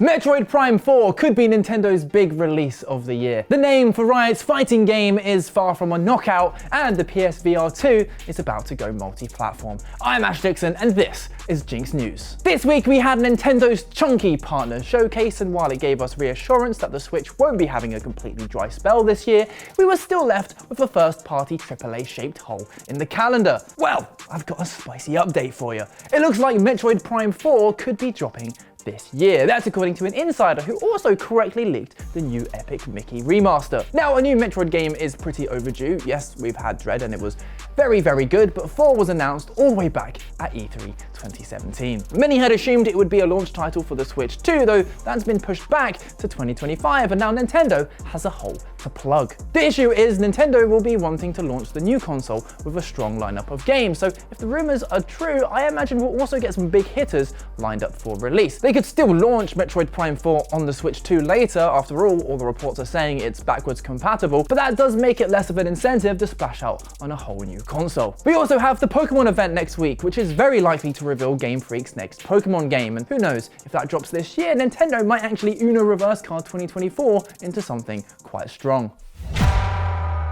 Metroid Prime 4 could be Nintendo's big release of the year. The name for Riot's fighting game is far from a knockout, and the PSVR 2 is about to go multi-platform. I'm Ash Dixon, and this is Jinx News. This week we had Nintendo's chunky partner showcase, and while it gave us reassurance that the Switch won't be having a completely dry spell this year, we were still left with a first-party AAA-shaped hole in the calendar. Well, I've got a spicy update for you. It looks like Metroid Prime 4 could be dropping this year. That's according to an insider who also correctly leaked the new Epic Mickey remaster. Now, a new Metroid game is pretty overdue. Yes, we've had Dread and it was very, very good, but 4 was announced all the way back at E3 2017. Many had assumed it would be a launch title for the Switch 2, though that's been pushed back to 2025, and now Nintendo has a hole to plug. The issue is Nintendo will be wanting to launch the new console with a strong lineup of games, so if the rumors are true, I imagine we'll also get some big hitters lined up for release. They could still launch Metroid Prime 4 on the Switch 2 later. After all the reports are saying it's backwards compatible, but that does make it less of an incentive to splash out on a whole new console. We also have the Pokemon event next week, which is very likely to reveal Game Freak's next Pokemon game, and who knows, if that drops this year, Nintendo might actually Uno Reverse Card 2024 into something quite strong.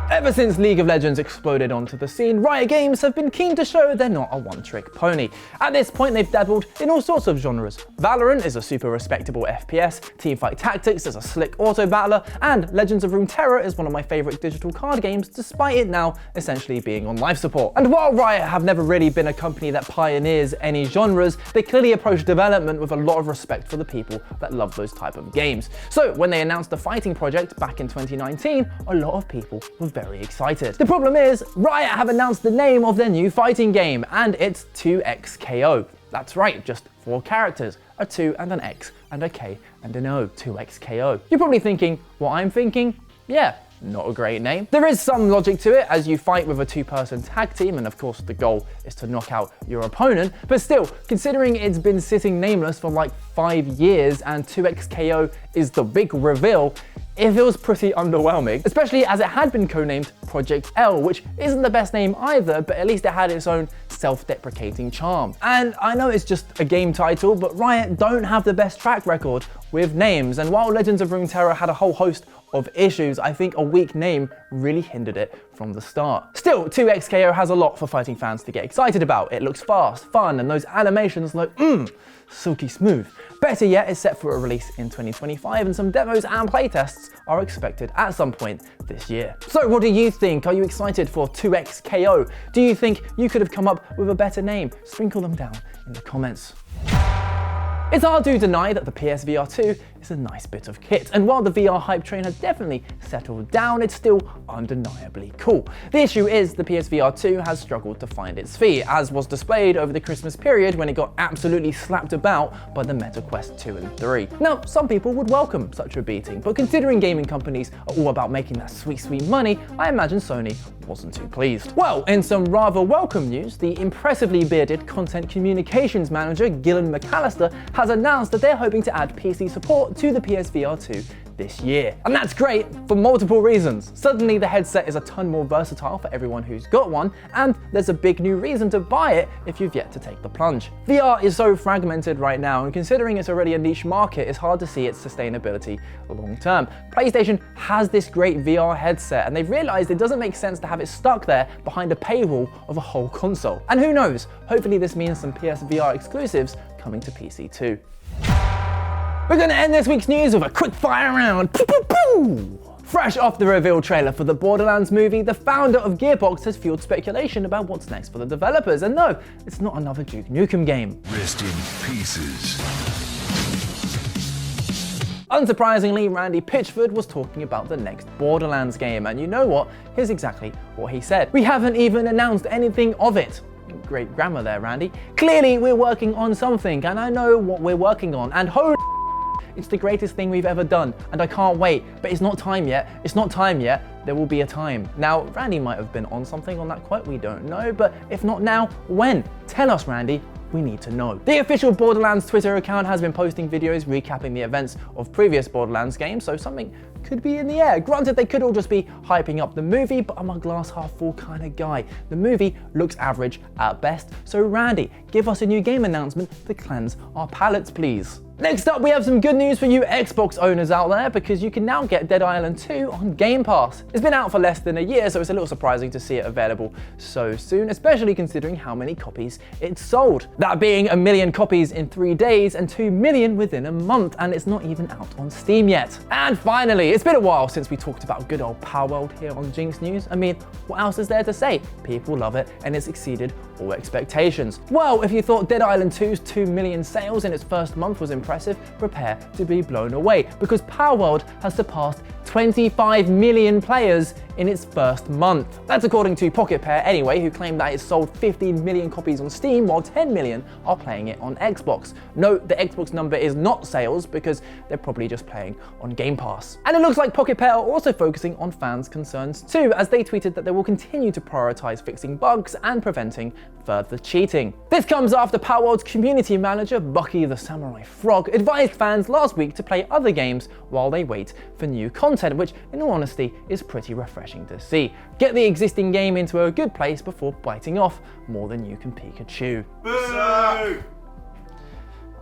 Ever since League of Legends exploded onto the scene, Riot Games have been keen to show they're not a one-trick pony. At this point, they've dabbled in all sorts of genres. Valorant is a super respectable FPS, Teamfight Tactics is a slick auto-battler, and Legends of Runeterra is one of my favourite digital card games, despite it now essentially being on life support. And while Riot have never really been a company that pioneers any genres, they clearly approach development with a lot of respect for the people that love those type of games. So when they announced the fighting project back in 2019, a lot of people were very excited. The problem is, Riot have announced the name of their new fighting game, and it's 2XKO. That's right, just 4 characters, a 2 and an X and a K and an O, 2XKO. You're probably thinking what I'm thinking? Yeah, not a great name. There is some logic to it, as you fight with a 2-person tag team, and of course the goal is to knock out your opponent, but still, considering it's been sitting nameless for like 5 years and 2XKO is the big reveal, it feels pretty underwhelming, especially as it had been codenamed Project L, which isn't the best name either, but at least it had its own self-deprecating charm. And I know it's just a game title, but Riot don't have the best track record with names, and while Legends of Runeterra had a whole host of issues, I think a weak name really hindered it from the start. Still, 2XKO has a lot for fighting fans to get excited about. It looks fast, fun, and those animations look silky smooth. Better yet, it's set for a release in 2025, and some demos and playtests are expected at some point this year. So what do you think? Are you excited for 2XKO? Do you think you could have come up with a better name? Sprinkle them down in the comments. It's hard to deny that the PSVR 2 is a nice bit of kit, and while the VR hype train has definitely settled down, it's still undeniably cool. The issue is the PSVR 2 has struggled to find its feet, as was displayed over the Christmas period when it got absolutely slapped about by the Meta Quest 2 and 3. Now, some people would welcome such a beating, but considering gaming companies are all about making that sweet, sweet money, I imagine Sony wasn't too pleased. Well, in some rather welcome news, the impressively bearded content communications manager Gillen McAllister has announced that they're hoping to add PC support to the PSVR 2 this year. And that's great for multiple reasons. Suddenly the headset is a ton more versatile for everyone who's got one, and there's a big new reason to buy it if you've yet to take the plunge. VR is so fragmented right now, and considering it's already a niche market, it's hard to see its sustainability long term. PlayStation has this great VR headset, and they've realized it doesn't make sense to have it stuck there behind a paywall of a whole console. And who knows, hopefully this means some PSVR exclusives coming to PC too. We're going to end this week's news with a quick fire round. Poo, poo, poo. Fresh off the reveal trailer for the Borderlands movie, the founder of Gearbox has fueled speculation about what's next for the developers. And no, it's not another Duke Nukem game. Rest in pieces. Unsurprisingly, Randy Pitchford was talking about the next Borderlands game, and you know what? Here's exactly what he said. "We haven't even announced anything of it." Great grammar there, Randy. "Clearly, we're working on something, and I know what we're working on, and it's the greatest thing we've ever done, and I can't wait, but it's not time yet. It's not time yet. There will be a time." Now, Randy might have been on something on that quote, we don't know, but if not now, when? Tell us, Randy. We need to know. The official Borderlands Twitter account has been posting videos recapping the events of previous Borderlands games, so something could be in the air. Granted, they could all just be hyping up the movie, but I'm a glass half full kind of guy. The movie looks average at best, so Randy, give us a new game announcement to cleanse our palates, please. Next up, we have some good news for you Xbox owners out there, because you can now get Dead Island 2 on Game Pass. It's been out for less than a year, so it's a little surprising to see it available so soon, especially considering how many copies it sold. That being 1 million copies in 3 days and 2 million within a month, and it's not even out on Steam yet. And finally, it's been a while since we talked about good old palworld here on Jinx News. I mean, what else is there to say? People love it, and it's exceeded all expectations. Well, if you thought Dead Island 2's 2 million sales in its first month was impressive, prepare to be blown away, because palworld has surpassed 25 million players in its first month. That's according to Pocket Pair anyway, who claimed that it sold 15 million copies on Steam while 10 million are playing it on Xbox. Note, the Xbox number is not sales, because they're probably just playing on Game Pass. And it looks like Pocket Pair are also focusing on fans' concerns too, as they tweeted that they will continue to prioritize fixing bugs and preventing further cheating. This comes after palworld's community manager, Bucky the Samurai Frog, advised fans last week to play other games while they wait for new content, which in all honesty is pretty refreshing to see. Get the existing game into a good place before biting off more than you can Pikachu. Boo!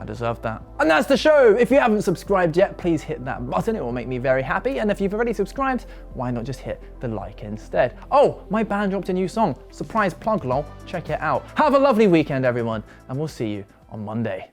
I deserve that. And that's the show. If you haven't subscribed yet, please hit that button. It will make me very happy. And if you've already subscribed, why not just hit the like instead? Oh, my band dropped a new song. Surprise plug, lol. Check it out. Have a lovely weekend, everyone. And we'll see you on Monday.